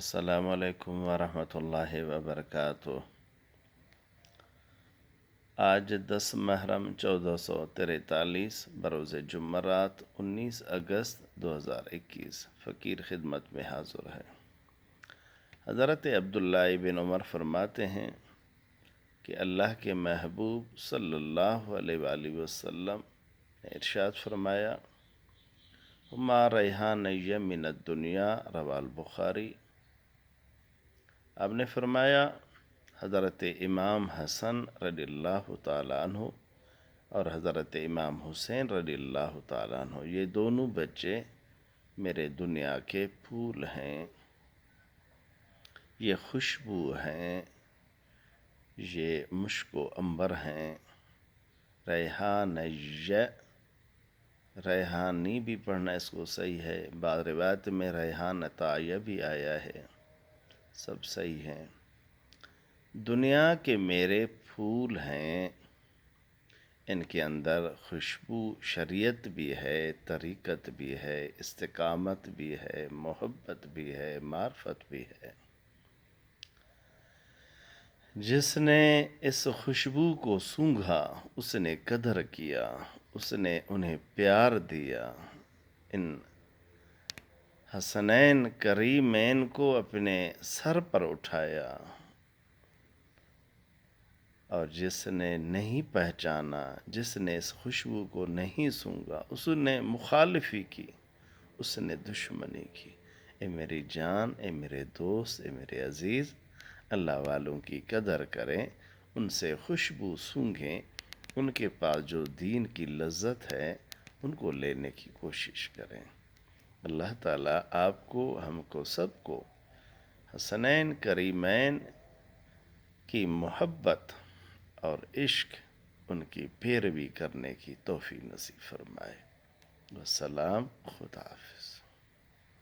السلام علیکم ورحمۃ اللہ وبرکاتہ۔ آج 10 محرم 1443 بروز جمعرات 19 اگست 2021 فقیر خدمت میں حاضر ہے۔ حضرت عبداللہ بن عمر فرماتے ہیں کہ اللہ کے محبوب صلی اللہ علیہ وآلہ وسلم نے ارشاد فرمایا، ما ریحانیہ من الدنیا رواہ البخاری۔ آپ نے فرمایا حضرت امام حسن رضی اللہ تعالیٰ عنہ اور حضرت امام حسین رضی اللہ تعالیٰ عنہ، یہ دونوں بچے میرے دنیا کے پھول ہیں، یہ خوشبو ہیں، یہ مشک و عنبر ہیں۔ ریحانیہ، ریحانی بھی پڑھنا اس کو صحیح ہے، بعض روایت میں ریحانتایہ بھی آیا ہے، سب صحیح ہیں۔ دنیا کے میرے پھول ہیں، ان کے اندر خوشبو شریعت بھی ہے، طریقت بھی ہے، استقامت بھی ہے، محبت بھی ہے، معرفت بھی ہے۔ جس نے اس خوشبو کو سونگھا اس نے قدر کیا، اس نے انہیں پیار دیا۔ ان حسنین کریمین کو اپنے سر پر اٹھایا، اور جس نے نہیں پہچانا، جس نے اس خوشبو کو نہیں سونگھا، اس نے مخالفی کی، اس نے دشمنی کی۔ اے میری جان، اے میرے دوست، اے میرے عزیز، اللہ والوں کی قدر کریں، ان سے خوشبو سونگھیں، ان کے پاس جو دین کی لذت ہے ان کو لینے کی کوشش کریں۔ اللہ تعالیٰ آپ کو، ہم کو، سب کو حسنین کریمین کی محبت اور عشق، ان کی پیروی کرنے کی توفیق نصیب فرمائے۔ والسلام، خدا حافظ۔